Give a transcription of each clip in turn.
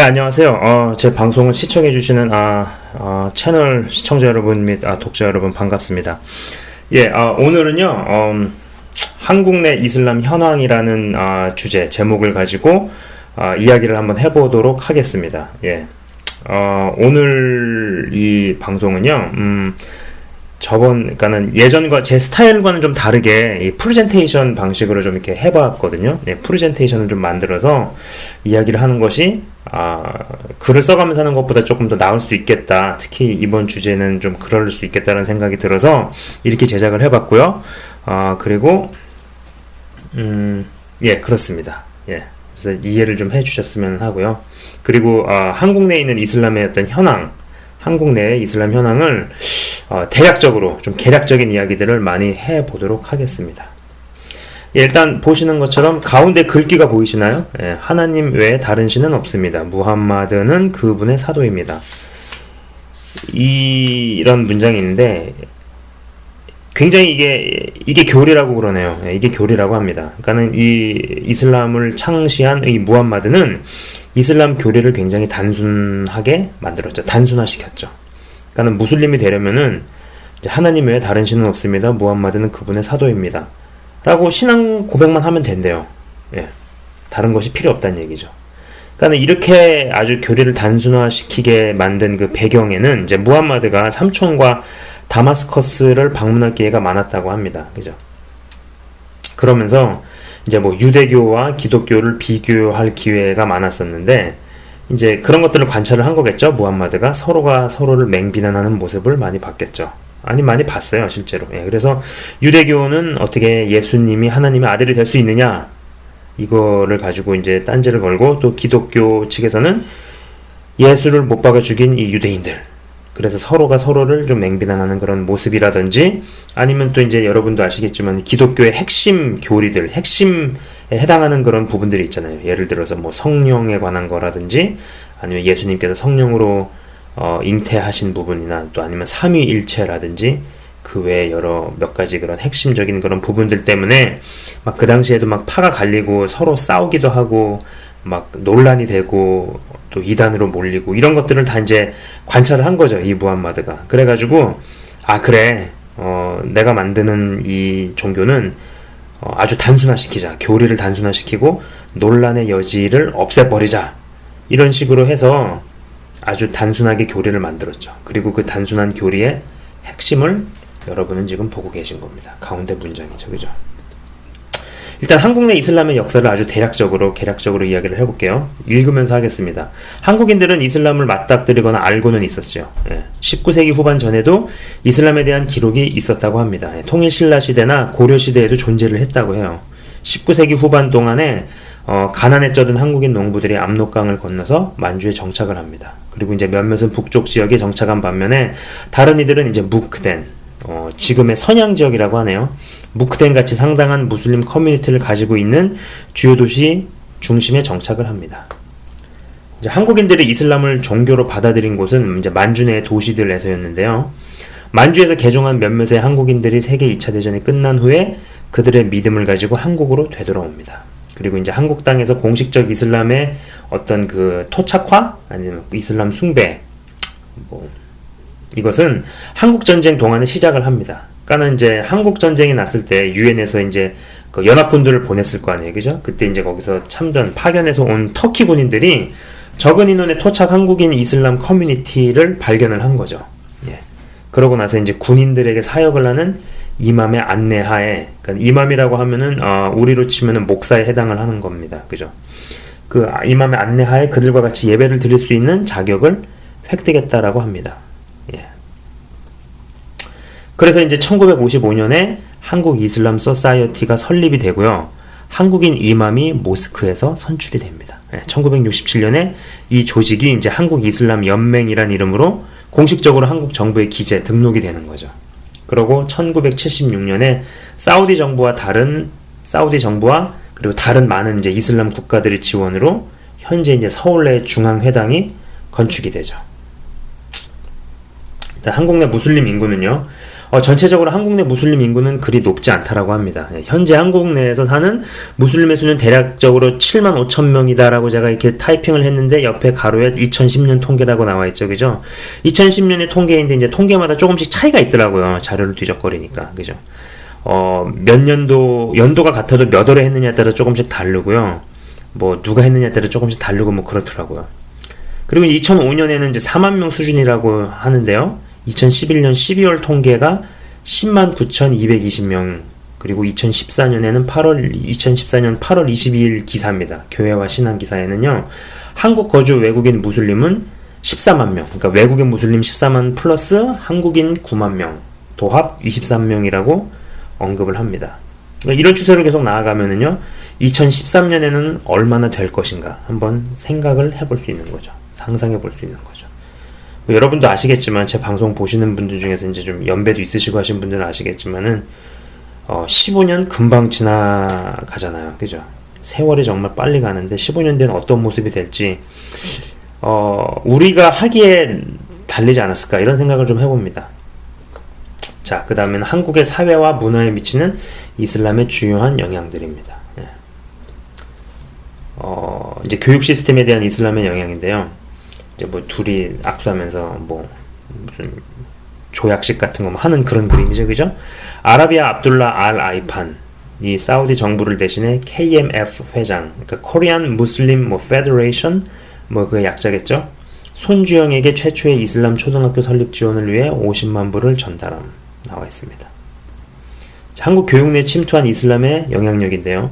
안녕하세요. 제 방송을 시청해주시는, 채널 시청자 여러분 및, 독자 여러분 반갑습니다. 오늘은요, 한국 내 이슬람 현황이라는, 제목을 가지고, 이야기를 한번 해보도록 하겠습니다. 오늘 이 방송은요, 그러니까는 예전과 제 스타일과는 좀 다르게 이 프레젠테이션 방식으로 좀 이렇게 해봤거든요. 프레젠테이션을 좀 만들어서 이야기를 하는 것이 글을 써가면서 하는 것보다 조금 더 나을 수 있겠다. 특히 이번 주제는 좀 그럴 수 있겠다는 생각이 들어서 이렇게 제작을 해봤고요. 그리고 그렇습니다. 그래서 이해를 좀 해주셨으면 하고요. 그리고 한국 내에 있는 이슬람의 어떤 현황, 한국 내의 이슬람 현황을 대략적으로 좀 개략적인 이야기들을 많이 해보도록 하겠습니다. 일단 보시는 것처럼 가운데 글귀가 보이시나요? 하나님 외에 다른 신은 없습니다. 무함마드는 그분의 사도입니다. 이런 문장이 있는데 굉장히 이게 교리라고 그러네요. 이게 교리라고 합니다. 그러니까는 이 이슬람을 창시한 이 무함마드는 이슬람 교리를 굉장히 단순하게 만들었죠. 단순화시켰죠. 그러니까는 무슬림이 되려면은 이제 하나님 외에 다른 신은 없습니다. 무함마드는 그분의 사도입니다. 라고 신앙 고백만 하면 된대요. 다른 것이 필요 없다는 얘기죠. 그러니까 이렇게 아주 교리를 단순화시키게 만든 그 배경에는 이제 무함마드가 삼촌과 다마스커스를 방문할 기회가 많았다고 합니다. 그죠? 그러면서 이제 뭐 유대교와 기독교를 비교할 기회가 많았었는데 이제 그런 것들을 관찰을 한 거겠죠. 무함마드가 서로가 서로를 맹비난하는 모습을 많이 봤겠죠. 많이 봤어요, 실제로. 그래서 유대교는 어떻게 예수님이 하나님의 아들이 될 수 있느냐, 이거를 가지고 이제 딴지를 걸고, 또 기독교 측에서는 예수를 못 박아 죽인 이 유대인들, 그래서 서로가 서로를 좀 맹비난하는 그런 모습이라든지, 아니면 또 이제 여러분도 아시겠지만 기독교의 핵심 교리들, 핵심에 해당하는 그런 부분들이 있잖아요. 예를 들어서 뭐 성령에 관한 거라든지, 아니면 예수님께서 성령으로 잉태하신 부분이나, 또 아니면 삼위일체라든지 그 외에 몇 가지 그런 핵심적인 그런 부분들 때문에 막 그 당시에도 막 파가 갈리고 서로 싸우기도 하고 막 논란이 되고 또 이단으로 몰리고 이런 것들을 다 이제 관찰을 한 거죠, 이 무함마드가. 그래가지고 그래, 내가 만드는 이 종교는 아주 단순화시키자, 교리를 단순화시키고 논란의 여지를 없애버리자, 이런 식으로 해서 아주 단순하게 교리를 만들었죠. 그리고 그 단순한 교리의 핵심을 여러분은 지금 보고 계신 겁니다. 가운데 문장이죠. 그죠? 일단 한국 내 이슬람의 역사를 아주 대략적으로, 개략적으로 이야기를 해볼게요. 읽으면서 하겠습니다. 한국인들은 이슬람을 맞닥뜨리거나 알고는 있었죠. 19세기 후반 전에도 이슬람에 대한 기록이 있었다고 합니다. 통일신라 시대나 고려 시대에도 존재를 했다고 해요. 19세기 후반 동안에 가난에 쩌든 한국인 농부들이 압록강을 건너서 만주에 정착을 합니다. 그리고 이제 몇몇은 북쪽 지역에 정착한 반면에 다른 이들은 이제 무크덴, 지금의 선양 지역이라고 하네요. 무크덴 같이 상당한 무슬림 커뮤니티를 가지고 있는 주요 도시 중심에 정착을 합니다. 이제 한국인들이 이슬람을 종교로 받아들인 곳은 이제 만주 내 도시들에서였는데요. 만주에서 개종한 몇몇의 한국인들이 세계 2차 대전이 끝난 후에 그들의 믿음을 가지고 한국으로 되돌아옵니다. 그리고 이제 한국 땅에서 공식적 이슬람의 어떤 그 토착화, 아니면 이슬람 숭배, 이것은 한국전쟁 동안에 시작을 합니다. 그러니까는 이제 한국전쟁이 났을 때 유엔에서 이제 그 연합군들을 보냈을 거 아니에요. 그죠? 그때 이제 거기서 파견해서 온 터키 군인들이 적은 인원의 토착 한국인 이슬람 커뮤니티를 발견을 한 거죠. 그러고 나서 이제 군인들에게 사역을 하는 이맘의 안내하에, 그러니까 이맘이라고 하면은 우리로 치면은 목사에 해당을 하는 겁니다. 그죠? 그 이맘의 안내하에 그들과 같이 예배를 드릴 수 있는 자격을 획득했다라고 합니다. 그래서 이제 1955년에 한국 이슬람 소사이어티가 설립이 되고요. 한국인 이맘이 모스크에서 선출이 됩니다. 1967년에 이 조직이 이제 한국 이슬람 연맹이란 이름으로 공식적으로 한국 정부에 등록이 되는 거죠. 그리고 1976년에 사우디 정부와 그리고 다른 많은 이제 이슬람 국가들의 지원으로 현재 이제 서울 내 중앙회당이 건축이 되죠. 일단 한국 내 무슬림 인구는요, 전체적으로 한국 내 무슬림 인구는 그리 높지 않다라고 합니다. 현재 한국 내에서 사는 무슬림의 수는 대략적으로 7만 5천 명이다라고 제가 이렇게 타이핑을 했는데 옆에 가로에 2010년 통계라고 나와 있죠. 그죠? 2010년의 통계인데 이제 통계마다 조금씩 차이가 있더라고요. 자료를 뒤적거리니까. 그죠? 연도가 같아도 몇 월에 했느냐에 따라 조금씩 다르고요. 뭐 누가 했느냐에 따라 조금씩 다르고 뭐 그렇더라고요. 그리고 2005년에는 이제 4만 명 수준이라고 하는데요. 2011년 12월 통계가 10만 9,220명, 그리고 2014년 8월 22일 기사입니다. 교회와 신앙 기사에는요, 한국 거주 외국인 무슬림은 14만 명, 그러니까 외국인 무슬림 14만 플러스 한국인 9만 명, 도합 23명이라고 언급을 합니다. 그러니까 이런 추세로 계속 나아가면은요, 2013년에는 얼마나 될 것인가 한번 생각을 해볼 수 있는 거죠. 상상해 볼 수 있는 거죠. 뭐 여러분도 아시겠지만, 제 방송 보시는 분들 중에서 이제 좀 연배도 있으시고 하신 분들은 아시겠지만은 15년 금방 지나가잖아요. 그죠? 세월이 정말 빨리 가는데 15년 뒤에는 어떤 모습이 될지 우리가 하기에 달리지 않았을까, 이런 생각을 좀 해봅니다. 자, 그 다음에는 한국의 사회와 문화에 미치는 이슬람의 주요한 영향들입니다. 이제 교육 시스템에 대한 이슬람의 영향인데요. 이제 뭐 둘이 악수하면서 뭐 무슨 조약식 같은 거 하는 그런 그림이죠. 그죠? 아라비아 압둘라 알 아이판, 이 사우디 정부를 대신해 KMF 회장, 그러니까 Korean Muslim Federation, 뭐 그 약자겠죠? 손주영에게 최초의 이슬람 초등학교 설립 지원을 위해 50만 불을 전달함, 나와 있습니다. 자, 한국 교육 내 침투한 이슬람의 영향력인데요.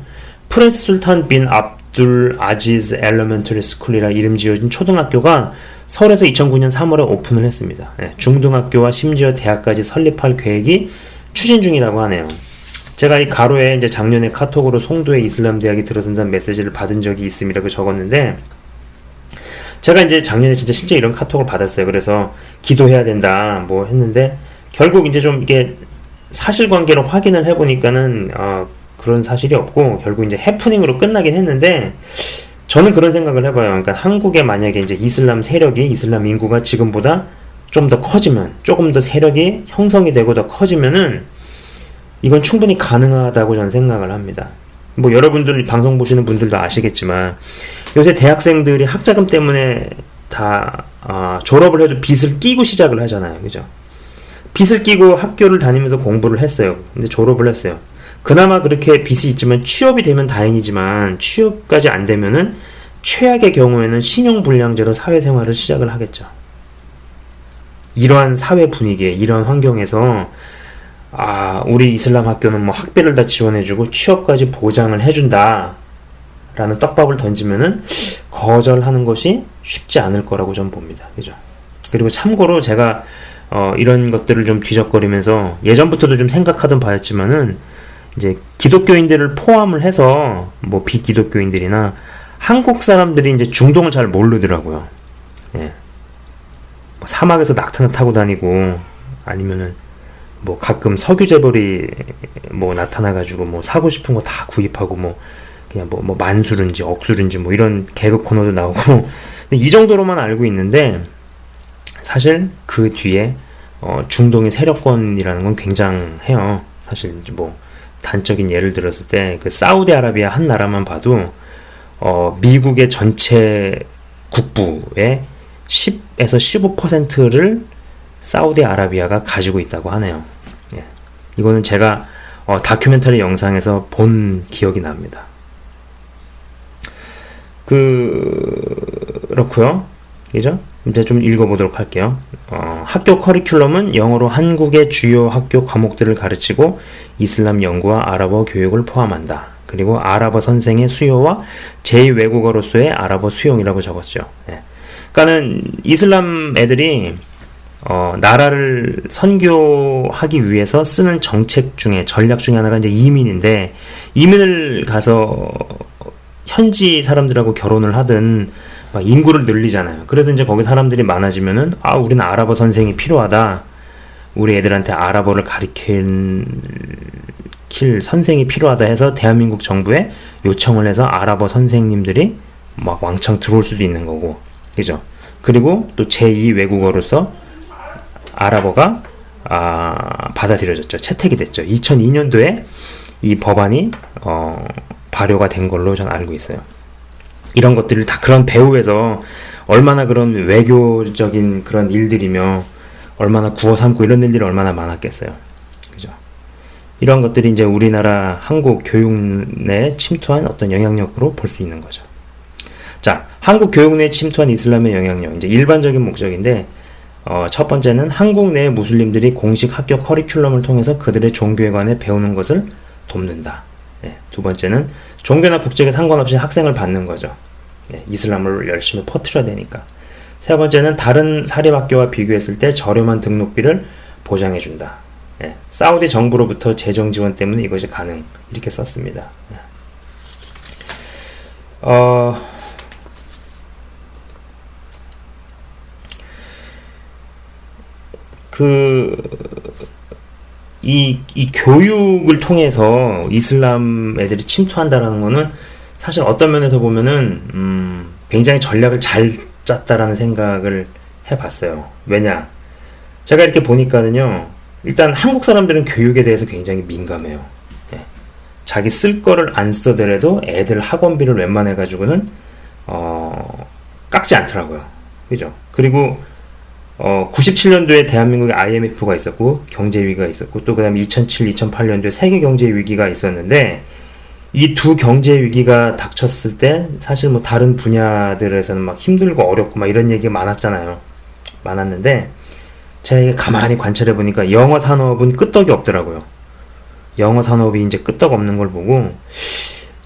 프린스 술탄 빈 압둘 아지즈 엘레멘터리 스쿨이라 이름 지어진 초등학교가 서울에서 2009년 3월에 오픈을 했습니다. 중등학교와 심지어 대학까지 설립할 계획이 추진 중이라고 하네요. 제가 이 가로에 이제 작년에 카톡으로 송도의 이슬람 대학이 들어선다는 메시지를 받은 적이 있음이라고 적었는데, 제가 이제 작년에 진짜 실제 이런 카톡을 받았어요. 그래서 기도해야 된다 뭐 했는데, 결국 이제 좀 이게 사실관계로 확인을 해보니까는 그런 사실이 없고, 결국 이제 해프닝으로 끝나긴 했는데, 저는 그런 생각을 해봐요. 그러니까 한국에 만약에 이제 이슬람 세력이, 이슬람 인구가 지금보다 좀 더 커지면, 조금 더 세력이 형성이 되고 더 커지면은 이건 충분히 가능하다고 저는 생각을 합니다. 뭐 여러분들 방송 보시는 분들도 아시겠지만, 요새 대학생들이 학자금 때문에 다 졸업을 해도 빚을 끼고 시작을 하잖아요. 그죠? 빚을 끼고 학교를 다니면서 공부를 했어요. 근데 졸업을 했어요. 그나마 그렇게 빚이 있지만 취업이 되면 다행이지만, 취업까지 안 되면은 최악의 경우에는 신용불량제로 사회생활을 시작을 하겠죠. 이러한 사회 분위기에, 이러한 환경에서 우리 이슬람 학교는 뭐 학비를 다 지원해주고 취업까지 보장을 해준다 라는 떡밥을 던지면은 거절하는 것이 쉽지 않을 거라고 저는 봅니다. 그죠? 그리고 참고로 제가 이런 것들을 좀 뒤적거리면서 예전부터도 좀 생각하던 바였지만은, 이제 기독교인들을 포함을 해서 뭐 비기독교인들이나 한국 사람들이 이제 중동을 잘 모르더라고요. 예. 뭐 사막에서 낙타나 타고 다니고, 아니면은 뭐 가끔 석유 재벌이 뭐 나타나가지고 뭐 사고 싶은 거 다 구입하고, 뭐 그냥 뭐 만수른지 억수른지 뭐 이런 개그 코너도 나오고 이 정도로만 알고 있는데, 사실 그 뒤에 중동의 세력권이라는 건 굉장해요. 사실 이제 뭐 단적인 예를 들었을 때 그 사우디아라비아 한 나라만 봐도 미국의 전체 국부의 10에서 15%를 사우디아라비아가 가지고 있다고 하네요. 예. 이거는 제가 다큐멘터리 영상에서 본 기억이 납니다. 그렇고요. 그죠? 이제 좀 읽어보도록 할게요. 학교 커리큘럼은 영어로 한국의 주요 학교 과목들을 가르치고 이슬람 연구와 아랍어 교육을 포함한다. 그리고 아랍어 선생의 수요와 제2외국어로서의 아랍어 수용이라고 적었죠. 예. 그러니까는 이슬람 애들이 나라를 선교하기 위해서 쓰는 정책 중에, 전략 중에 하나가 이제 이민인데, 이민을 가서 현지 사람들하고 결혼을 하든 막 인구를 늘리잖아요. 그래서 이제 거기 사람들이 많아지면은 우리는 아랍어 선생이 필요하다, 우리 애들한테 아랍어를 가르칠 선생이 필요하다 해서 대한민국 정부에 요청을 해서 아랍어 선생님들이 막 왕창 들어올 수도 있는 거고, 그죠? 그리고 또 제2 외국어로서 아랍어가 받아들여졌죠. 채택이 됐죠. 2002년도에 이 법안이 발효가 된 걸로 전 알고 있어요. 이런 것들을 다 그런 배후에서 얼마나 그런 외교적인 그런 일들이며 얼마나 구워 삶고 이런 일들이 얼마나 많았겠어요. 그죠? 이런 것들이 이제 우리나라 한국 교육 내에 침투한 어떤 영향력으로 볼 수 있는 거죠. 자, 한국 교육 내에 침투한 이슬람의 영향력. 이제 일반적인 목적인데, 첫 번째는 한국 내 무슬림들이 공식 학교 커리큘럼을 통해서 그들의 종교에 관해 배우는 것을 돕는다. 네, 두 번째는 종교나 국적에 상관없이 학생을 받는 거죠. 네, 이슬람을 열심히 퍼뜨려야 되니까. 세 번째는 다른 사립학교와 비교했을 때 저렴한 등록비를 보장해준다. 네, 사우디 정부로부터 재정 지원 때문에 이것이 가능. 이렇게 썼습니다. 네. 이 교육을 통해서 이슬람 애들이 침투한다라는 거는 사실 어떤 면에서 보면은, 굉장히 전략을 잘 짰다라는 생각을 해봤어요. 왜냐? 제가 이렇게 보니까는요, 일단 한국 사람들은 교육에 대해서 굉장히 민감해요. 예. 자기 쓸 거를 안 써더라도 애들 학원비를 웬만해가지고는, 깎지 않더라고요. 그죠? 그리고, 97년도에 대한민국에 IMF가 있었고, 경제위기가 있었고, 또 그 다음에 2007, 2008년도에 세계 경제위기가 있었는데, 이 두 경제위기가 닥쳤을 때, 사실 뭐 다른 분야들에서는 막 힘들고 어렵고 막 이런 얘기가 많았잖아요. 많았는데, 제가 가만히 관찰해보니까 영어 산업은 끄떡이 없더라고요. 영어 산업이 이제 끄떡 없는 걸 보고,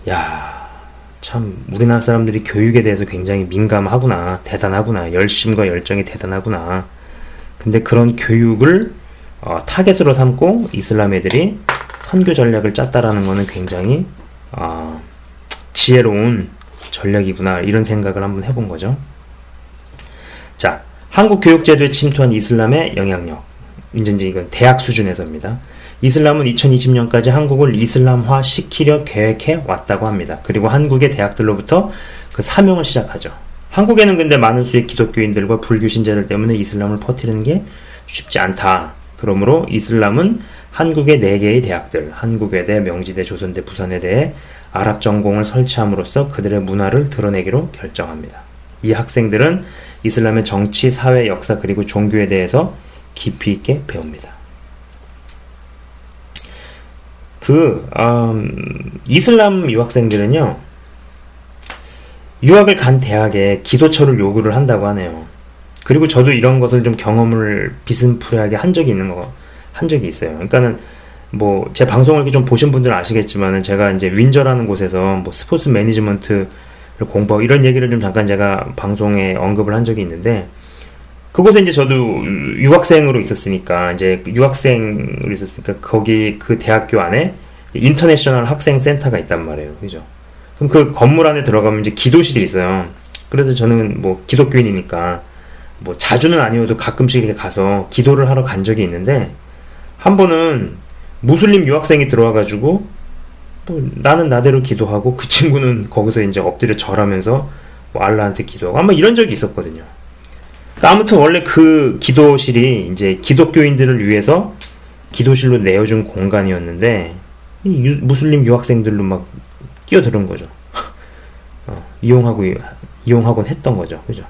야, 참, 우리나라 사람들이 교육에 대해서 굉장히 민감하구나, 대단하구나, 열심과 열정이 대단하구나. 근데 그런 교육을 타겟으로 삼고 이슬람 애들이 선교 전략을 짰다라는 거는 굉장히 지혜로운 전략이구나, 이런 생각을 한번 해본 거죠. 자, 한국 교육제도에 침투한 이슬람의 영향력. 이제 이건 대학 수준에서입니다. 이슬람은 2020년까지 한국을 이슬람화 시키려 계획해 왔다고 합니다. 그리고 한국의 대학들로부터 그 사명을 시작하죠. 한국에는 근데 많은 수의 기독교인들과 불교 신자들 때문에 이슬람을 퍼뜨리는 게 쉽지 않다. 그러므로 이슬람은 한국의 4개의 대학들, 한국외대, 명지대, 조선대, 부산외대에 아랍 전공을 설치함으로써 그들의 문화를 드러내기로 결정합니다. 이 학생들은 이슬람의 정치, 사회, 역사 그리고 종교에 대해서 깊이 있게 배웁니다. 이슬람 유학생들은요, 유학을 간 대학에 기도처를 요구를 한다고 하네요. 그리고 저도 이런 것을 좀 경험을 비스무리하게 한 적이 있어요. 그러니까는 뭐 제 방송을 이렇게 좀 보신 분들은 아시겠지만은 제가 이제 윈저라는 곳에서 뭐 스포츠 매니지먼트를 공부하고 이런 얘기를 좀 잠깐 제가 방송에 언급을 한 적이 있는데, 그곳에 이제 저도 유학생으로 있었으니까, 거기 그 대학교 안에 인터내셔널 학생 센터가 있단 말이에요. 그죠? 그럼 그 건물 안에 들어가면 이제 기도실이 있어요. 그래서 저는 뭐 기독교인이니까 뭐 자주는 아니어도 가끔씩 이렇게 가서 기도를 하러 간 적이 있는데, 한 번은 무슬림 유학생이 들어와가지고 뭐 나는 나대로 기도하고 그 친구는 거기서 이제 엎드려 절하면서 뭐 알라한테 기도하고 아마 이런 적이 있었거든요. 그러니까 아무튼 원래 그 기도실이 이제 기독교인들을 위해서 기도실로 내어준 공간이었는데, 무슬림 유학생들로 막 끼어드는 거죠. 이용하곤 했던 거죠. 그죠?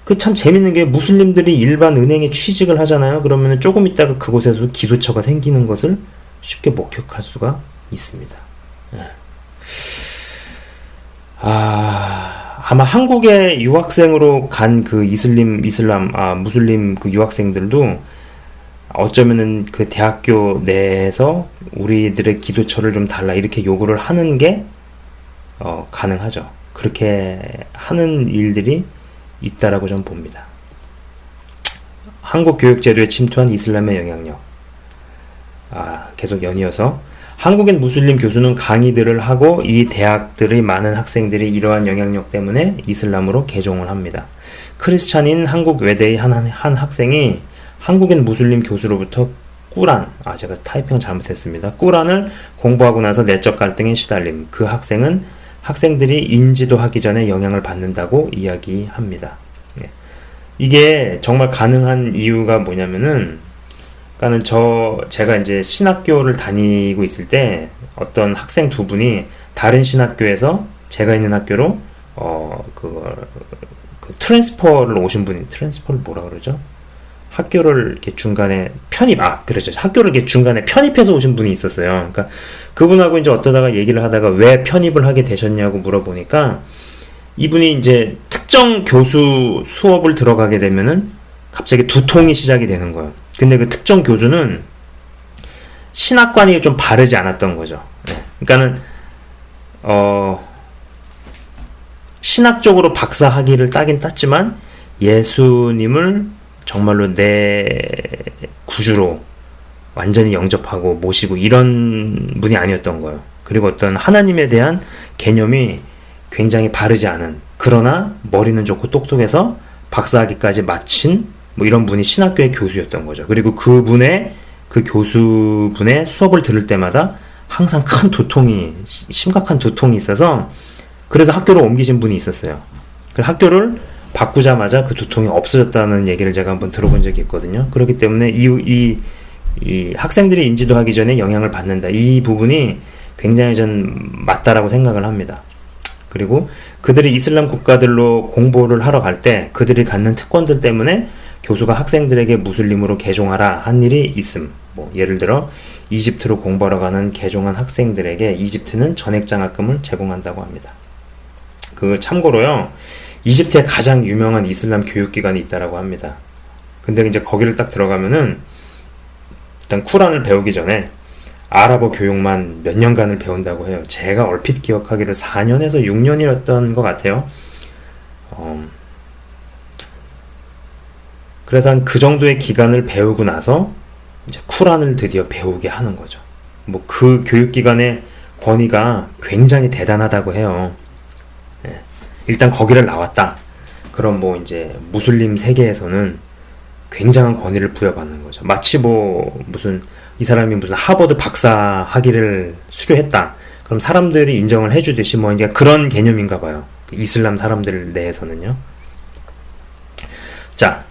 그 참 재밌는 게, 무슬림들이 일반 은행에 취직을 하잖아요. 그러면 조금 있다가 그곳에서 기도처가 생기는 것을 쉽게 목격할 수가 있습니다. 아마 한국에 유학생으로 간 그 무슬림 그 유학생들도 어쩌면은 그 대학교 내에서 우리들의 기도처를 좀 달라 이렇게 요구를 하는 게 가능하죠. 그렇게 하는 일들이 있다라고 저는 봅니다. 한국 교육제도에 침투한 이슬람의 영향력. 계속 연이어서 한국인 무슬림 교수는 강의들을 하고 이 대학들의 많은 학생들이 이러한 영향력 때문에 이슬람으로 개종을 합니다. 크리스찬인 한국 외대의 한 학생이 한국인 무슬림 교수로부터 제가 타이핑 잘못했습니다. 꾸란을 공부하고 나서 내적 갈등에 시달림. 그 학생은 학생들이 인지도 하기 전에 영향을 받는다고 이야기합니다. 이게 정말 가능한 이유가 뭐냐면은, 그러니까는 제가 이제 신학교를 다니고 있을 때 어떤 학생 두 분이 다른 신학교에서 제가 있는 학교로 그 트랜스퍼를 오신 분이, 트랜스퍼를 뭐라 그러죠? 학교를 이렇게 중간에 그렇죠. 학교를 이렇게 중간에 편입해서 오신 분이 있었어요. 그러니까 그분하고 이제 어떠다가 얘기를 하다가 왜 편입을 하게 되셨냐고 물어보니까, 이분이 이제 특정 교수 수업을 들어가게 되면은 갑자기 두통이 시작이 되는 거예요. 근데 그 특정 교수는 신학관이 좀 바르지 않았던 거죠. 네. 그러니까는 신학적으로 박사 학위를 따긴 땄지만 예수님을 정말로 내 구주로 완전히 영접하고 모시고 이런 분이 아니었던 거예요. 그리고 어떤 하나님에 대한 개념이 굉장히 바르지 않은, 그러나 머리는 좋고 똑똑해서 박사학위까지 마친 뭐 이런 분이 신학교의 교수였던 거죠. 그리고 그 교수분의 수업을 들을 때마다 항상 심각한 두통이 있어서, 그래서 학교를 옮기신 분이 있었어요. 그 학교를 바꾸자마자 그 두통이 없어졌다는 얘기를 제가 한번 들어본 적이 있거든요. 그렇기 때문에 이 학생들이 인지도하기 전에 영향을 받는다, 이 부분이 굉장히 전 맞다라고 생각을 합니다. 그리고 그들이 이슬람 국가들로 공부를 하러 갈 때 그들이 갖는 특권들 때문에 교수가 학생들에게 무슬림으로 개종하라 한 일이 있음. 뭐 예를 들어 이집트로 공부하러 가는 개종한 학생들에게 이집트는 전액장학금을 제공한다고 합니다. 그 참고로요, 이집트에 가장 유명한 이슬람 교육기관이 있다라고 합니다. 근데 이제 거기를 딱 들어가면은 일단 쿠란을 배우기 전에 아랍어 교육만 몇 년간을 배운다고 해요. 제가 얼핏 기억하기로 4년에서 6년이었던 것 같아요. 그래서 한 그 정도의 기간을 배우고 나서 이제 쿠란을 드디어 배우게 하는 거죠. 뭐 그 교육기관의 권위가 굉장히 대단하다고 해요. 예. 일단 거기를 나왔다. 그럼 뭐 이제 무슬림 세계에서는 굉장한 권위를 부여받는 거죠. 마치 이 사람이 무슨 하버드 박사 학위를 수료했다. 그럼 사람들이 인정을 해주듯이 뭐 이제 그런 개념인가 봐요. 그 이슬람 사람들 내에서는요. 자,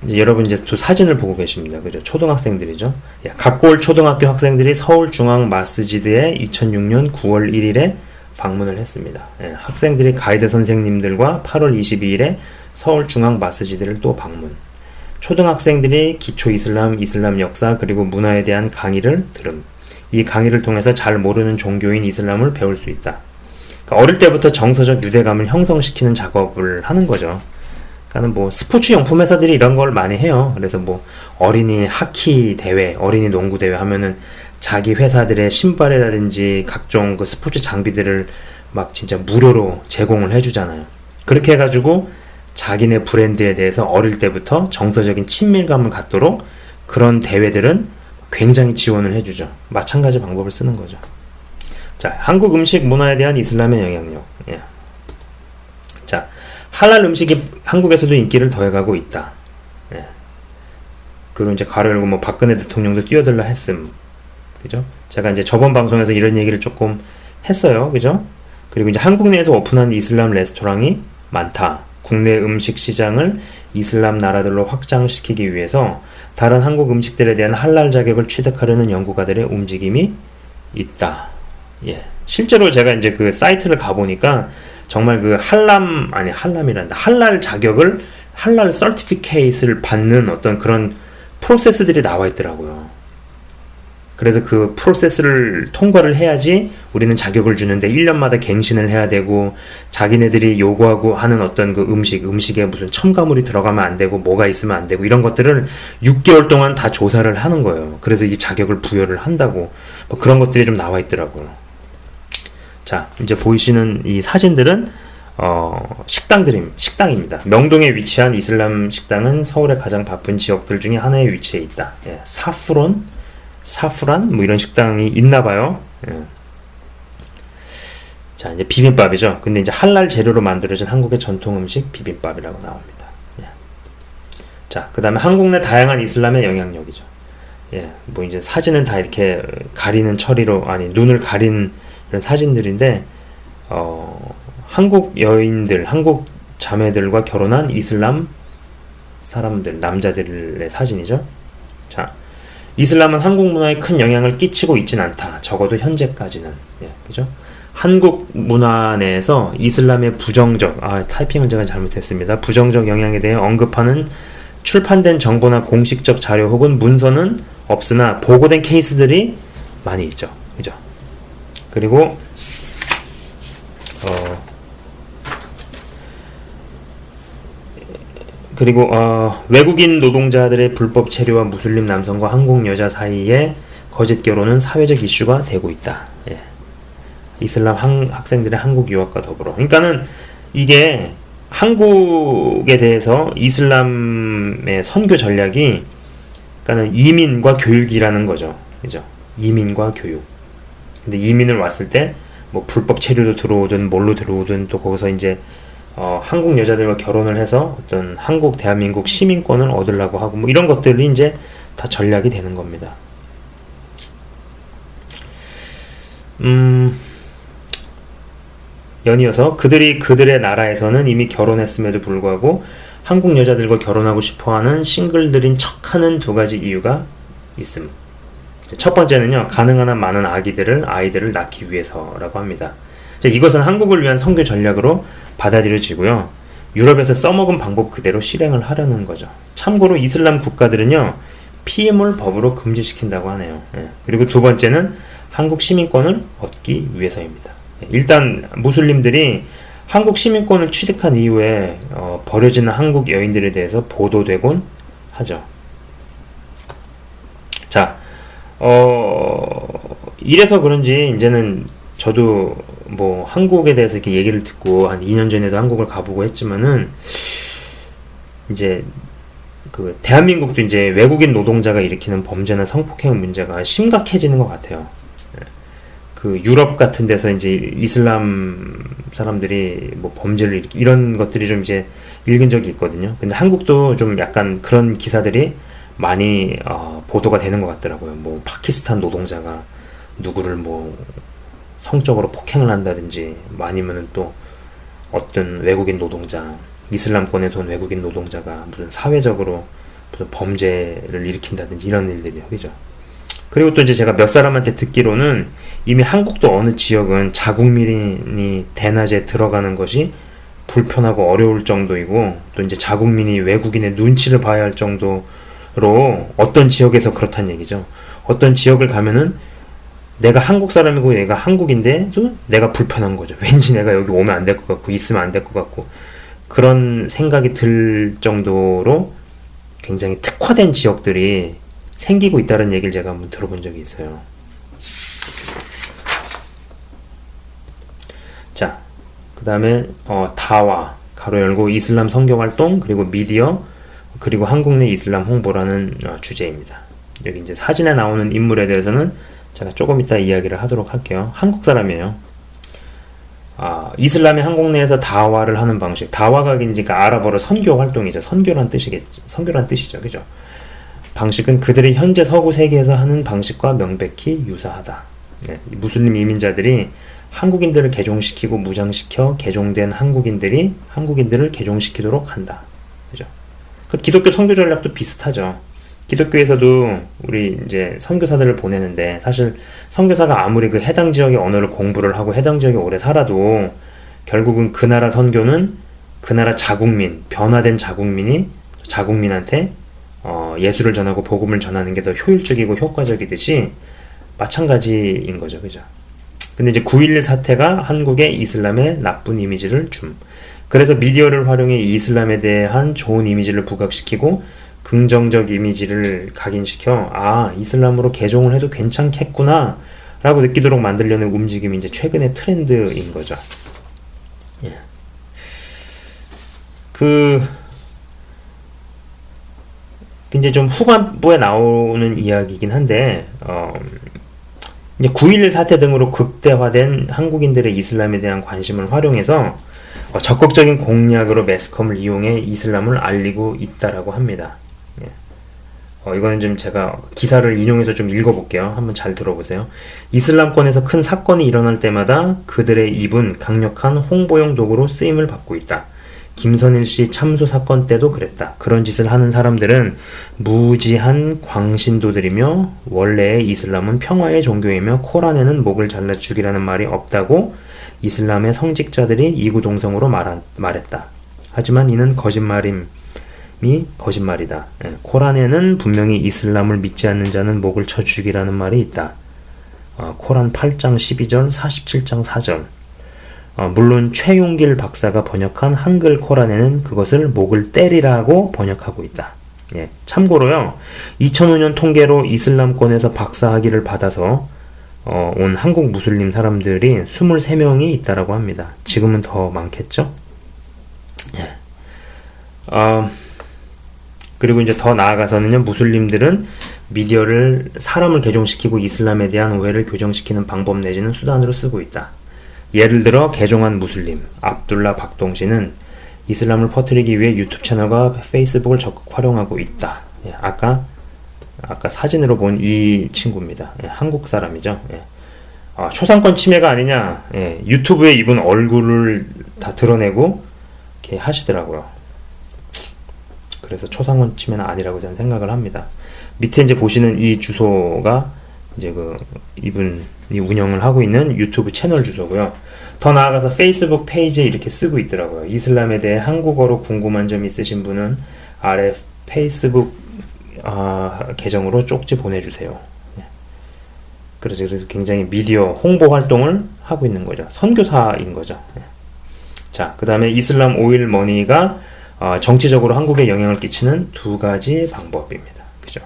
이제 여러분 이제 또 사진을 보고 계십니다. 그죠? 초등학생들이죠. 각골 초등학교 학생들이 서울중앙 마스지드에 2006년 9월 1일에 방문을 했습니다. 학생들이 가이드 선생님들과 8월 22일에 서울중앙 마스지드를 또 방문. 초등학생들이 기초 이슬람 역사 그리고 문화에 대한 강의를 들음. 이 강의를 통해서 잘 모르는 종교인 이슬람을 배울 수 있다. 그러니까 어릴 때부터 정서적 유대감을 형성시키는 작업을 하는 거죠. 그러니까 뭐 스포츠 용품 회사들이 이런 걸 많이 해요. 그래서 뭐 어린이 하키 대회, 어린이 농구 대회 하면은 자기 회사들의 신발이라든지 각종 그 스포츠 장비들을 막 진짜 무료로 제공을 해주잖아요. 그렇게 해가지고 자기네 브랜드에 대해서 어릴 때부터 정서적인 친밀감을 갖도록 그런 대회들은 굉장히 지원을 해주죠. 마찬가지 방법을 쓰는 거죠. 자, 한국 음식 문화에 대한 이슬람의 영향력. 예. 자, 할랄 음식이 한국에서도 인기를 더해가고 있다. 예. 그리고 이제 가로 열고 뭐 박근혜 대통령도 뛰어들라 했음. 그죠? 제가 이제 저번 방송에서 이런 얘기를 조금 했어요. 그죠? 그리고 이제 한국 내에서 오픈한 이슬람 레스토랑이 많다. 국내 음식 시장을 이슬람 나라들로 확장시키기 위해서 다른 한국 음식들에 대한 할랄 자격을 취득하려는 연구가들의 움직임이 있다. 예. 실제로 제가 이제 그 사이트를 가보니까 정말 그 할랄 자격을, 할랄 서티피케이트를 받는 어떤 그런 프로세스들이 나와 있더라고요. 그래서 그 프로세스를 통과를 해야지 우리는 자격을 주는데 1년마다 갱신을 해야 되고, 자기네들이 요구하고 하는 어떤 그 음식에 무슨 첨가물이 들어가면 안 되고 뭐가 있으면 안 되고 이런 것들을 6개월 동안 다 조사를 하는 거예요. 그래서 이 자격을 부여를 한다고 뭐 그런 것들이 좀 나와 있더라고요. 자, 이제 보이시는 이 사진들은 식당입니다. 명동에 위치한 이슬람 식당은 서울의 가장 바쁜 지역들 중에 하나에 위치해 있다. 예, 사프란 뭐 이런 식당이 있나 봐요. 예. 자, 이제 비빔밥이죠. 근데 이제 할랄 재료로 만들어진 한국의 전통 음식 비빔밥이라고 나옵니다. 예. 자, 그 다음에 한국 내 다양한 이슬람의 영향력이죠. 예, 뭐 이제 사진은 다 이렇게 가리는 처리로, 눈을 가린 이런 사진들인데, 한국 여인들, 한국 자매들과 결혼한 이슬람 사람들, 남자들의 사진이죠. 자, 이슬람은 한국 문화에 큰 영향을 끼치고 있진 않다. 적어도 현재까지는. 예, 그죠? 한국 문화 내에서 이슬람의 부정적, 타이핑을 제가 잘못했습니다. 부정적 영향에 대해 언급하는 출판된 정보나 공식적 자료 혹은 문서는 없으나 보고된 케이스들이 많이 있죠. 그죠? 그리고 외국인 노동자들의 불법 체류와 무슬림 남성과 한국 여자 사이의 거짓 결혼은 사회적 이슈가 되고 있다. 예. 이슬람 학생들의 한국 유학과 더불어. 그러니까는 이게 한국에 대해서 이슬람의 선교 전략이 그러니까는 이민과 교육이라는 거죠. 그죠? 이민과 교육. 근데 이민을 왔을 때 뭐 불법 체류로 들어오든 뭘로 들어오든 또 거기서 이제 한국 여자들과 결혼을 해서 어떤 한국 대한민국 시민권을 얻으려고 하고 뭐 이런 것들이 이제 다 전략이 되는 겁니다. 연이어서 그들의 나라에서는 이미 결혼했음에도 불구하고 한국 여자들과 결혼하고 싶어하는 싱글들인 척하는 두 가지 이유가 있음. 첫 번째는요, 가능한 한 많은 아이들을 낳기 위해서라고 합니다. 이것은 한국을 위한 선교 전략으로 받아들여지고요. 유럽에서 써먹은 방법 그대로 실행을 하려는 거죠. 참고로 이슬람 국가들은요, 피임을 법으로 금지시킨다고 하네요. 예. 그리고 두 번째는 한국 시민권을 얻기 위해서입니다. 예. 일단 무슬림들이 한국 시민권을 취득한 이후에 버려지는 한국 여인들에 대해서 보도되곤 하죠. 자, 이래서 그런지 이제는 저도 뭐 한국에 대해서 이렇게 얘기를 듣고 한 2년 전에도 한국을 가보고 했지만은 이제 그 대한민국도 이제 외국인 노동자가 일으키는 범죄나 성폭행 문제가 심각해지는 것 같아요. 그 유럽 같은 데서 이제 이슬람 사람들이 뭐 범죄를 이런 것들이 좀 이제 읽은 적이 있거든요. 근데 한국도 좀 약간 그런 기사들이 많이 보도가 되는 것 같더라고요. 뭐 파키스탄 노동자가 누구를 뭐 성적으로 폭행을 한다든지, 뭐 아니면은 또 어떤 외국인 노동자, 이슬람권에서 온 외국인 노동자가 무슨 사회적으로 무슨 범죄를 일으킨다든지 이런 일들이요, 그죠? 그리고 또 이제 제가 몇 사람한테 듣기로는 이미 한국도 어느 지역은 자국민이 대낮에 들어가는 것이 불편하고 어려울 정도이고, 또 이제 자국민이 외국인의 눈치를 봐야 할 정도로 어떤 지역에서 그렇다는 얘기죠. 어떤 지역을 가면은 내가 한국 사람이고 얘가 한국인데도 내가 불편한 거죠. 왠지 내가 여기 오면 안 될 것 같고 있으면 안 될 것 같고 그런 생각이 들 정도로 굉장히 특화된 지역들이 생기고 있다는 얘기를 제가 한번 들어본 적이 있어요. 자, 그 다음에 다와 가로 열고 이슬람 선교활동, 그리고 미디어, 그리고 한국 내 이슬람 홍보라는 주제입니다. 여기 이제 사진에 나오는 인물에 대해서는 제가 조금 이따 이야기를 하도록 할게요. 한국 사람이에요. 이슬람이 한국 내에서 다와를 하는 방식. 다와가 이제 아랍어로 선교 활동이죠. 선교란 뜻이죠. 그죠? 방식은 그들이 현재 서구 세계에서 하는 방식과 명백히 유사하다. 네, 무슬림 이민자들이 한국인들을 개종시키고 무장시켜 개종된 한국인들을 개종시키도록 한다. 그죠? 그 기독교 선교 전략도 비슷하죠. 기독교에서도 우리 이제 선교사들을 보내는데, 사실 선교사가 아무리 그 해당 지역의 언어를 공부를 하고 해당 지역에 오래 살아도 결국은 그 나라 선교는 그 나라 자국민, 변화된 자국민이 자국민한테 예수를 전하고 복음을 전하는 게 더 효율적이고 효과적이듯이 마찬가지인 거죠. 그죠? 근데 이제 9.11 사태가 한국의 이슬람에 나쁜 이미지를 줌. 그래서 미디어를 활용해 이슬람에 대한 좋은 이미지를 부각시키고 긍정적 이미지를 각인시켜 이슬람으로 개종을 해도 괜찮겠구나 라고 느끼도록 만들려는 움직임이 이제 최근의 트렌드인 거죠. 예. 이제 좀 후반부에 나오는 이야기이긴 한데, 이제 9.11 사태 등으로 극대화된 한국인들의 이슬람에 대한 관심을 활용해서 적극적인 공략으로 매스컴을 이용해 이슬람을 알리고 있다라고 합니다. 이거는 좀 제가 기사를 인용해서 좀 읽어볼게요. 한번 잘 들어보세요. 이슬람권에서 큰 사건이 일어날 때마다 그들의 입은 강력한 홍보용 도구로 쓰임을 받고 있다. 김선일 씨 참수 사건 때도 그랬다. 그런 짓을 하는 사람들은 무지한 광신도들이며 원래의 이슬람은 평화의 종교이며 코란에는 목을 잘라 죽이라는 말이 없다고 이슬람의 성직자들이 이구동성으로 말했다. 하지만 이는 거짓말이다. 코란에는 분명히 이슬람을 믿지 않는 자는 목을 쳐 죽이라는 말이 있다. 코란 8장 12절 47장 4절. 물론 최용길 박사가 번역한 한글 코란에는 그것을 목을 때리라고 번역하고 있다. 예, 참고로요, 2005년 통계로 이슬람권에서 박사학위를 받아서 온 한국 무슬림 사람들이 23명이 있다라고 합니다. 지금은 더 많겠죠? 예. 그리고 이제 더 나아가서는요, 무슬림들은 미디어를 사람을 개종시키고 이슬람에 대한 오해를 교정시키는 방법 내지는 수단으로 쓰고 있다. 예를 들어 개종한 무슬림 압둘라 박동씨는 이슬람을 퍼뜨리기 위해 유튜브 채널과 페이스북을 적극 활용하고 있다. 예, 아까 사진으로 본 이 친구입니다. 예, 한국 사람이죠. 예. 초상권 침해가 아니냐. 예, 유튜브에 이분 얼굴을 다 드러내고 이렇게 하시더라고요. 그래서 초상권 침해는 아니라고 저는 생각을 합니다. 밑에 이제 보시는 이 주소가 이제 이분이 운영을 하고 있는 유튜브 채널 주소고요. 더 나아가서 페이스북 페이지에 이렇게 쓰고 있더라고요. 이슬람에 대해 한국어로 궁금한 점 있으신 분은 아래 페이스북 계정으로 쪽지 보내주세요. 그래서 굉장히 미디어 홍보 활동을 하고 있는 거죠. 선교사인 거죠. 자, 그 다음에 이슬람 오일 머니가 정치적으로 한국에 영향을 끼치는 두 가지 방법입니다. 그죠?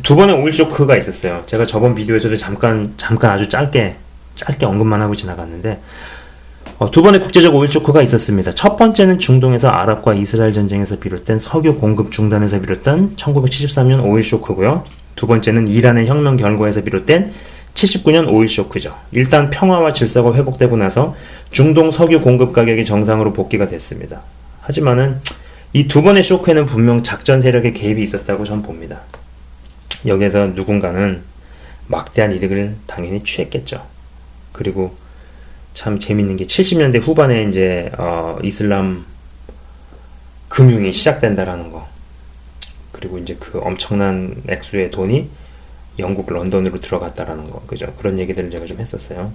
두 번의 오일 쇼크가 있었어요. 제가 저번 비디오에서도 잠깐 아주 짧게 언급만 하고 지나갔는데, 두 번의 국제적 오일 쇼크가 있었습니다. 첫 번째는 중동에서 아랍과 이스라엘 전쟁에서 비롯된 석유 공급 중단에서 비롯된 1973년 오일 쇼크고요. 두 번째는 이란의 혁명 결과에서 비롯된 79년 오일 쇼크죠. 일단 평화와 질서가 회복되고 나서 중동 석유 공급 가격이 정상으로 복귀가 됐습니다. 하지만은 이 두 번의 쇼크에는 분명 작전 세력의 개입이 있었다고 전 봅니다. 여기에서 누군가는 막대한 이득을 당연히 취했겠죠. 그리고 참 재밌는 게 70년대 후반에 이제 이슬람 금융이 시작된다라는 거. 그리고 이제 그 엄청난 액수의 돈이 영국 런던으로 들어갔다라는 거. 그죠? 그런 얘기들을 제가 좀 했었어요.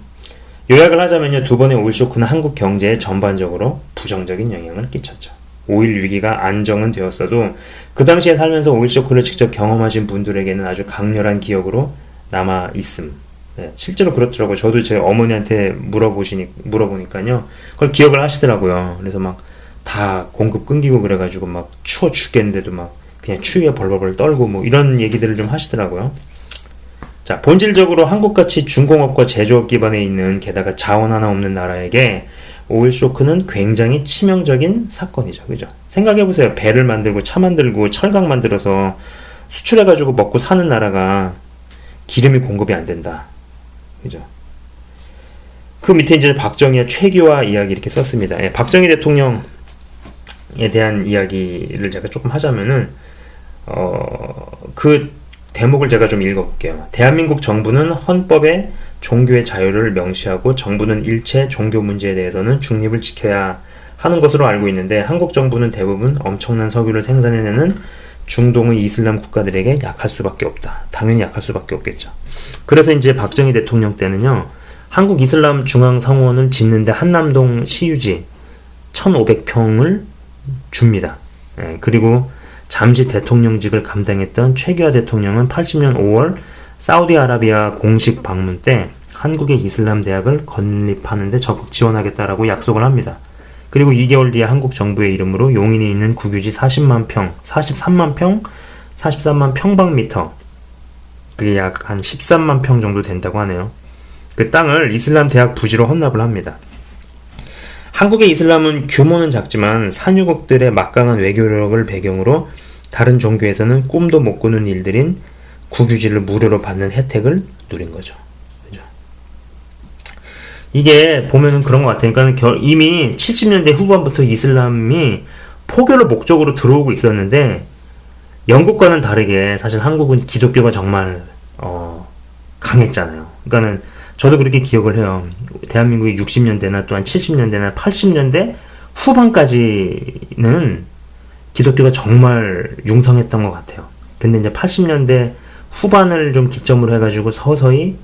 요약을 하자면요, 두 번의 오일 쇼크는 한국 경제에 전반적으로 부정적인 영향을 끼쳤죠. 오일 위기가 안정은 되었어도 그 당시에 살면서 오일 쇼크를 직접 경험하신 분들에게는 아주 강렬한 기억으로 남아 있음. 네, 실제로 그렇더라고요. 저도 제 어머니한테 물어보니까요, 그걸 기억을 하시더라고요. 그래서 막 다 공급 끊기고 그래가지고 막 추워 죽겠는데도 막 그냥 추위에 벌벌 떨고 뭐 이런 얘기들을 좀 하시더라고요. 자, 본질적으로 한국같이 중공업과 제조업 기반에 있는, 게다가 자원 하나 없는 나라에게 오일 쇼크는 굉장히 치명적인 사건이죠. 그죠? 생각해보세요. 배를 만들고 차 만들고 철강 만들어서 수출해가지고 먹고 사는 나라가 기름이 공급이 안 된다. 그죠? 그 밑에 이제 박정희와 최규하 이야기 이렇게 썼습니다. 예, 박정희 대통령에 대한 이야기를 제가 조금 하자면은, 그 대목을 제가 좀 읽어볼게요. 대한민국 정부는 헌법에 종교의 자유를 명시하고 정부는 일체 종교 문제에 대해서는 중립을 지켜야 하는 것으로 알고 있는데, 한국 정부는 대부분 엄청난 석유를 생산해내는 중동의 이슬람 국가들에게 약할 수밖에 없다. 당연히 약할 수밖에 없겠죠. 그래서 이제 박정희 대통령 때는요, 한국 이슬람 중앙성원을 짓는데 한남동 시유지 1500평을 줍니다. 예, 그리고 잠시 대통령직을 감당했던 최규하 대통령은 80년 5월 사우디아라비아 공식 방문 때 한국의 이슬람 대학을 건립하는데 적극 지원하겠다라고 약속을 합니다. 그리고 2개월 뒤에 한국 정부의 이름으로 용인에 있는 국유지 43만 평방미터, 그게 약 한 13만 평 정도 된다고 하네요. 그 땅을 이슬람 대학 부지로 헌납을 합니다. 한국의 이슬람은 규모는 작지만 산유국들의 막강한 외교력을 배경으로 다른 종교에서는 꿈도 못 꾸는 일들인 국유지를 무료로 받는 혜택을 누린 거죠. 그죠? 이게 보면은 그런 것 같아요. 그러니까 이미 70년대 후반부터 이슬람이 포교를 목적으로 들어오고 있었는데, 영국과는 다르게 사실 한국은 기독교가 정말 강했잖아요. 그러니까는 저도 그렇게 기억을 해요. 대한민국이 60년대나 또한 70년대나 80년대 후반까지는 기독교가 정말 융성했던 것 같아요. 근데 이제 80년대 후반을 좀 기점으로 해가지고 서서히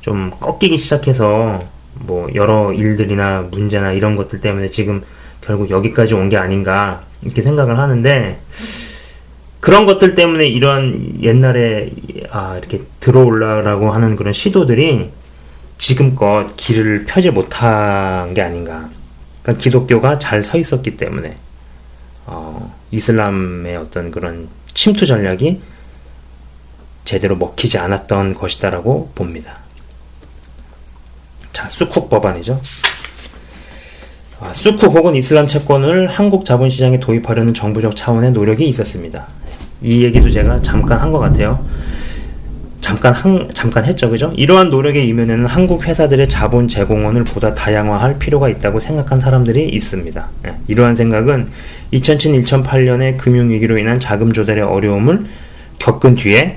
좀 꺾이기 시작해서 뭐 여러 일들이나 문제나 이런 것들 때문에 지금 결국 여기까지 온 게 아닌가 이렇게 생각을 하는데, 그런 것들 때문에 이런 옛날에 이렇게 들어올라라고 하는 그런 시도들이 지금껏 길을 펴지 못한 게 아닌가. 그러니까 기독교가 잘 서 있었기 때문에 이슬람의 어떤 그런 침투 전략이 제대로 먹히지 않았던 것이다라고 봅니다. 자, 수쿡 법안이죠. 수쿡 혹은 이슬람 채권을 한국 자본시장에 도입하려는 정부적 차원의 노력이 있었습니다. 이 얘기도 제가 잠깐 한 것 같아요. 잠깐 했죠, 그죠? 이러한 노력의 이면에는 한국 회사들의 자본 제공원을 보다 다양화할 필요가 있다고 생각한 사람들이 있습니다. 이러한 생각은 2007-2008년의 금융위기로 인한 자금 조달의 어려움을 겪은 뒤에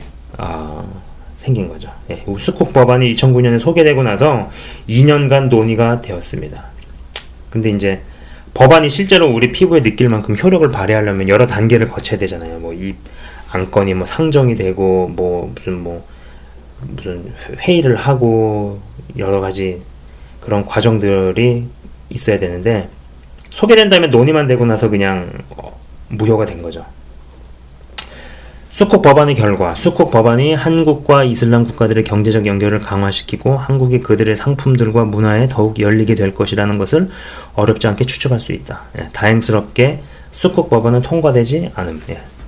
생긴 거죠. 수쿡 법안이 2009년에 소개되고 나서 2년간 논의가 되었습니다. 근데 이제 법안이 실제로 우리 피부에 느낄 만큼 효력을 발휘하려면 여러 단계를 거쳐야 되잖아요. 뭐 이 안건이 뭐 상정이 되고 무슨 회의를 하고 여러 가지 그런 과정들이 있어야 되는데, 소개된 다음에 논의만 되고 나서 그냥 무효가 된 거죠. 수쿡 법안의 결과, 수쿡 법안이 한국과 이슬람 국가들의 경제적 연결을 강화시키고 한국이 그들의 상품들과 문화에 더욱 열리게 될 것이라는 것을 어렵지 않게 추측할 수 있다. 다행스럽게 수쿡 법안은 통과되지 않음.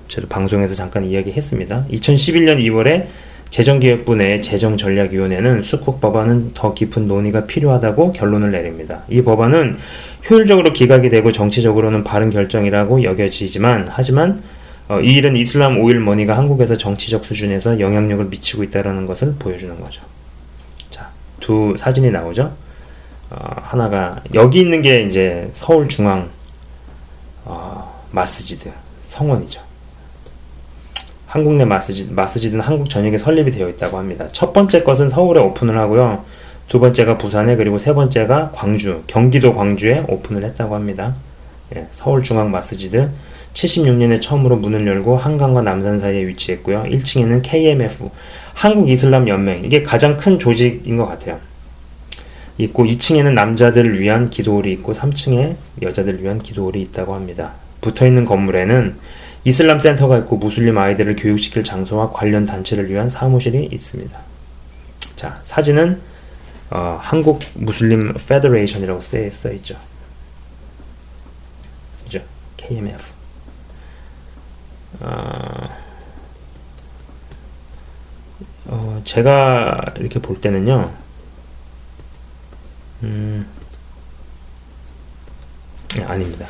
저도 방송에서 잠깐 이야기했습니다. 2011년 2월에 재정기획부 내 재정전략위원회는 수쿡 법안은 더 깊은 논의가 필요하다고 결론을 내립니다. 이 법안은 효율적으로 기각이 되고 정치적으로는 바른 결정이라고 여겨지지만, 하지만 이 일은 이슬람 오일 머니가 한국에서 정치적 수준에서 영향력을 미치고 있다는 것을 보여주는 거죠. 자, 두 사진이 나오죠. 하나가 여기 있는 게 이제 서울중앙 마스지드 성원이죠. 한국 내 마스지드는 한국 전역에 설립이 되어 있다고 합니다. 첫 번째 것은 서울에 오픈을 하고요. 두 번째가 부산에, 그리고 세 번째가 광주, 경기도 광주에 오픈을 했다고 합니다. 서울중앙 마스지드 76년에 처음으로 문을 열고 한강과 남산 사이에 위치했고요. 1층에는 KMF, 한국이슬람연맹, 이게 가장 큰 조직인 것 같아요. 있고 2층에는 남자들을 위한 기도홀이 있고 3층에 여자들을 위한 기도홀이 있다고 합니다. 붙어있는 건물에는 이슬람 센터가 있고 무슬림 아이들을 교육시킬 장소와 관련 단체를 위한 사무실이 있습니다. 자, 사진은 한국 무슬림 페더레이션이라고 써있죠. 그죠? KMF. 제가 이렇게 볼 때는요, 아닙니다.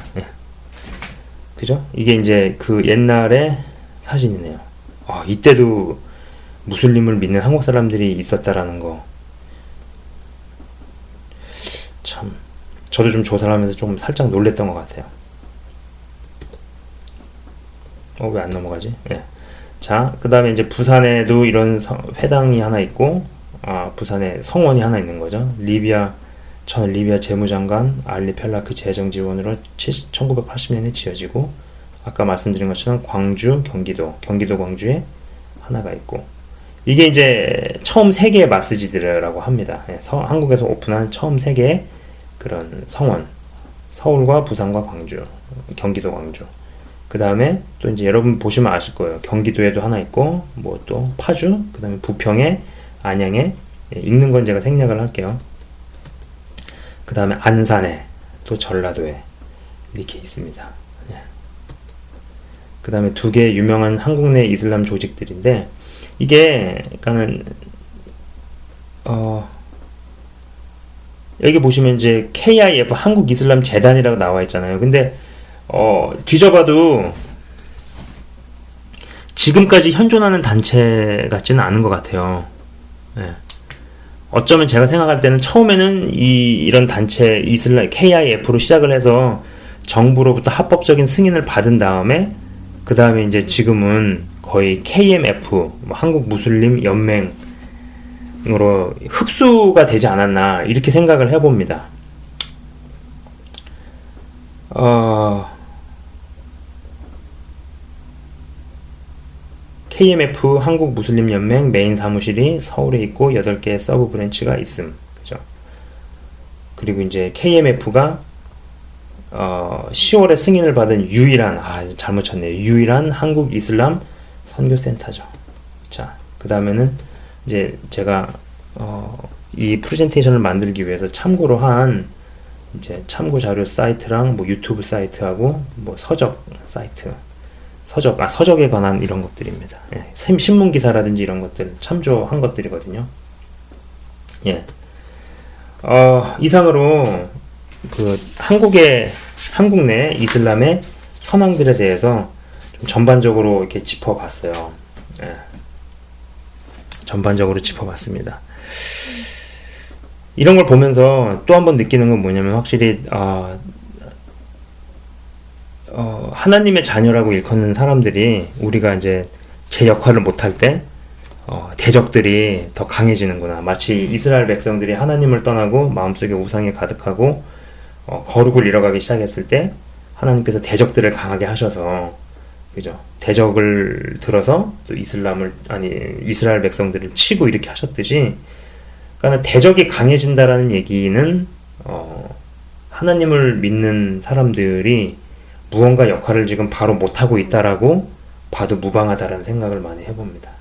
그죠? 이게 이제 그 옛날의 사진이네요. 이때도 무슬림을 믿는 한국 사람들이 있었다라는 거. 참, 저도 좀 조사를 하면서 좀 살짝 놀랬던 것 같아요. 왜 안 넘어가지? 자, 그 다음에 이제 부산에도 이런 회당이 하나 있고, 부산에 성원이 하나 있는 거죠. 전 리비아 재무장관 알리 펠라크 재정 지원으로 1980년에 지어지고, 아까 말씀드린 것처럼 경기도 광주에 하나가 있고, 이게 이제 처음 3개의 마스지드라고 합니다. 한국에서 오픈한 처음 3개의 그런 성원, 서울과 부산과 광주, 경기도 광주. 그 다음에 또 이제 여러분 보시면 아실 거예요. 경기도에도 하나 있고, 뭐 또 파주, 그 다음에 부평에, 안양에, 읽는 건 제가 생략을 할게요. 그 다음에 안산에, 또 전라도에 이렇게 있습니다. 그 다음에 2개 유명한 한국 내 이슬람 조직들인데, 이게 그러니까는 여기 보시면 이제 KIF 한국 이슬람 재단이라고 나와 있잖아요. 근데 뒤져봐도 지금까지 현존하는 단체 같지는 않은 것 같아요. 어쩌면 제가 생각할 때는 처음에는 이런 단체 이슬람 KIF로 시작을 해서 정부로부터 합법적인 승인을 받은 다음에, 그 다음에 이제 지금은 거의 KMF, 한국 무슬림 연맹으로 흡수가 되지 않았나 이렇게 생각을 해봅니다. KMF 한국무슬림연맹 메인 사무실이 서울에 있고 8개의 서브 브랜치가 있음. 그죠? 그리고 이제 KMF가 10월에 승인을 받은 유일한, 잘못 쳤네요. 유일한 한국 이슬람 선교센터죠. 자, 그 다음에는 이제 제가 이 프레젠테이션을 만들기 위해서 참고로 한 이제 참고 자료 사이트랑 뭐 유튜브 사이트하고 뭐 서적 사이트, 서적에 관한 이런 것들입니다. 예, 신문 기사라든지 이런 것들 참조한 것들이거든요. 예. 이상으로 그 한국 내 이슬람의 현황들에 대해서 좀 전반적으로 이렇게 짚어봤어요. 예. 전반적으로 짚어봤습니다. 이런 걸 보면서 또 한 번 느끼는 건 뭐냐면 확실히 하나님의 자녀라고 일컫는 사람들이 우리가 이제 제 역할을 못할 때 대적들이 더 강해지는구나. 마치 이스라엘 백성들이 하나님을 떠나고 마음속에 우상이 가득하고 거룩을 잃어가기 시작했을 때 하나님께서 대적들을 강하게 하셔서, 그죠? 대적을 들어서 또 이스라엘 백성들을 치고 이렇게 하셨듯이, 그러니까 대적이 강해진다라는 얘기는 하나님을 믿는 사람들이 무언가 역할을 지금 바로 못하고 있다라고 봐도 무방하다라는 생각을 많이 해봅니다.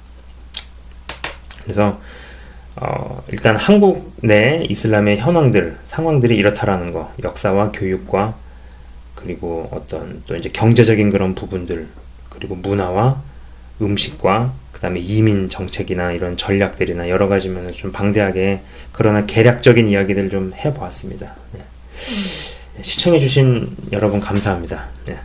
그래서 일단 한국 내 이슬람의 현황들, 상황들이 이렇다라는 거, 역사와 교육과 그리고 어떤 또 이제 경제적인 그런 부분들, 그리고 문화와 음식과 그 다음에 이민 정책이나 이런 전략들이나 여러 가지 면에서 좀 방대하게 그러나 개략적인 이야기들 좀 해보았습니다. 네. 시청해주신 여러분 감사합니다. 네.